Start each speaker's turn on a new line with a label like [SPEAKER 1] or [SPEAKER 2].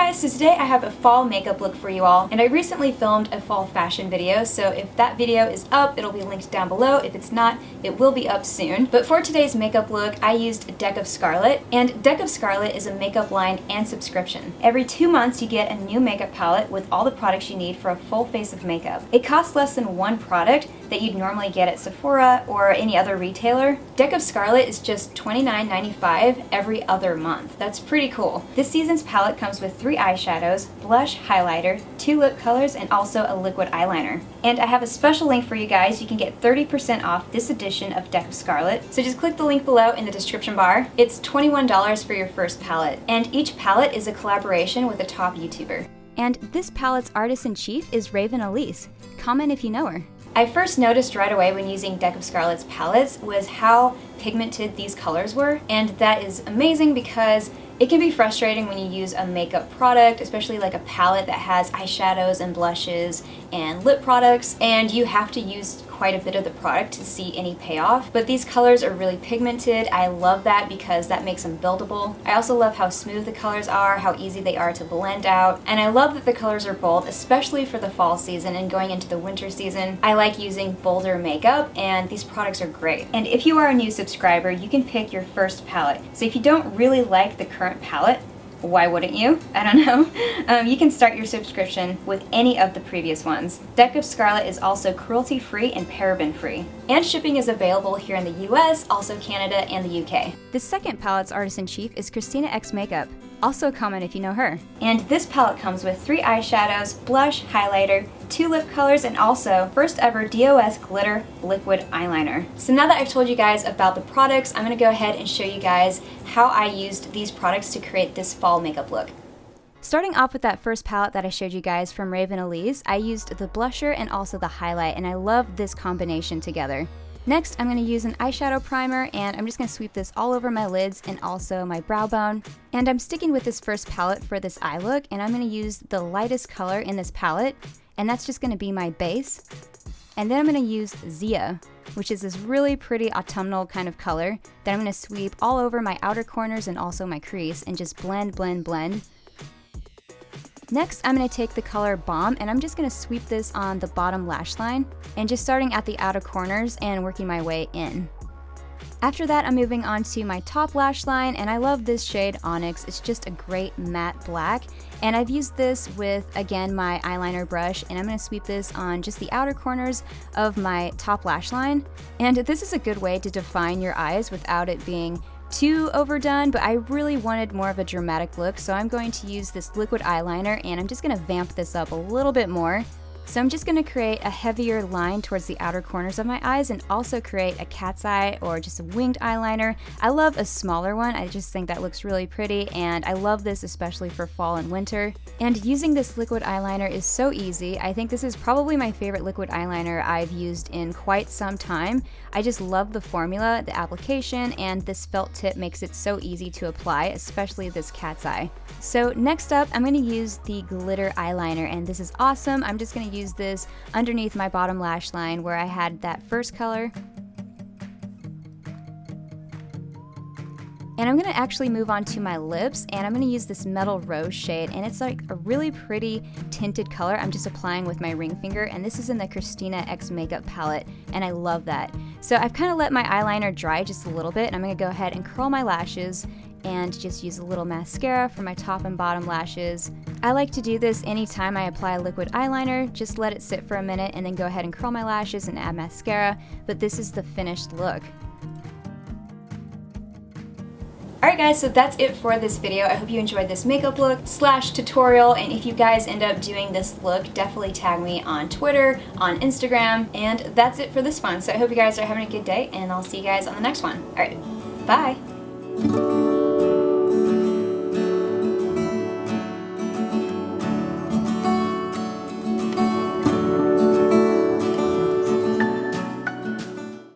[SPEAKER 1] guys, so today I have a fall makeup look for you all, and I recently filmed a fall fashion video, so if that video is up, it'll be linked down below. If it's not, it will be up soon. But for today's makeup look, I used Deck of Scarlet, and Deck of Scarlet is a makeup line and subscription. Every 2 months you get a new makeup palette with all the products you need for a full face of makeup. It costs less than one product that you'd normally get at Sephora or any other retailer. Deck of Scarlet is just $29.95 every other month. That's pretty cool. This season's palette comes with 3 eyeshadows, blush, highlighter, 2 lip colors, and also a liquid eyeliner. And I have a special link for you guys. You can get 30% off this edition of Deck of Scarlet. So just click the link below in the description bar. It's $21 for your first palette. And each palette is a collaboration with a top YouTuber. And this palette's artist-in-chief is Raven Elise. Comment if you know her. I first noticed right away when using Deck of Scarlet's palettes was how pigmented these colors were, and that is amazing because it can be frustrating when you use a makeup product, especially like a palette that has eyeshadows and blushes and lip products, and you have to use quite a bit of the product to see any payoff. But these colors are really pigmented. I love that because that makes them buildable. I also love how smooth the colors are, how easy they are to blend out, and I love that the colors are bold, especially for the fall season and going into the winter season. I like using bolder makeup, and these products are great. And if you are a new subscriber, you can pick your first palette. So if you don't really like the current palette, why wouldn't you? I don't know. You can start your subscription with any of the previous ones. Deck of Scarlet is also cruelty-free and paraben-free. And shipping is available here in the US, also Canada, and the UK. The second palette's artist-in-chief is Christina X Makeup. Also comment if you know her. And this palette comes with 3 eyeshadows, blush, highlighter, 2 lip colors, and also first ever DOS glitter liquid eyeliner. So now that I've told you guys about the products, I'm gonna go ahead and show you guys how I used these products to create this fall makeup look. Starting off with that first palette that I showed you guys from Raven Elise, I used the blusher and also the highlight, and I love this combination together. Next, I'm going to use an eyeshadow primer, and I'm just going to sweep this all over my lids and also my brow bone. And I'm sticking with this first palette for this eye look, and I'm going to use the lightest color in this palette, and that's just going to be my base. And then I'm going to use Zia, which is this really pretty autumnal kind of color that I'm going to sweep all over my outer corners and also my crease and just blend, blend, blend. Next, I'm going to take the color Balm, and I'm just going to sweep this on the bottom lash line, and just starting at the outer corners and working my way in. After that, I'm moving on to my top lash line, and I love this shade Onyx. It's just a great matte black, and I've used this with, again, my eyeliner brush, and I'm going to sweep this on just the outer corners of my top lash line. And this is a good way to define your eyes without it being too overdone, but I really wanted more of a dramatic look, so I'm going to use this liquid eyeliner, and I'm just going to vamp this up a little bit more. So I'm just going to create a heavier line towards the outer corners of my eyes and also create a cat's eye or just a winged eyeliner. I love a smaller one. I just think that looks really pretty, and I love this especially for fall and winter. And using this liquid eyeliner is so easy. I think this is probably my favorite liquid eyeliner I've used in quite some time. I just love the formula, the application, and this felt tip makes it so easy to apply, especially this cat's eye. So next up, I'm going to use the glitter eyeliner, and this is awesome. I'm just going to use this underneath my bottom lash line where I had that first color. And I'm going to actually move on to my lips, and I'm going to use this Metal Rose shade, and it's like a really pretty tinted color. I'm just applying with my ring finger, and this is in the Christina X Makeup palette, and I love that. So I've kind of let my eyeliner dry just a little bit, and I'm going to go ahead and curl my lashes and just use a little mascara for my top and bottom lashes. I like to do this anytime I apply a liquid eyeliner, just let it sit for a minute and then go ahead and curl my lashes and add mascara, but this is the finished look. Alright guys, so that's it for this video. I hope you enjoyed this makeup look / tutorial, and if you guys end up doing this look, definitely tag me on Twitter, on Instagram, and that's it for this one. So I hope you guys are having a good day, and I'll see you guys on the next one. Alright, bye!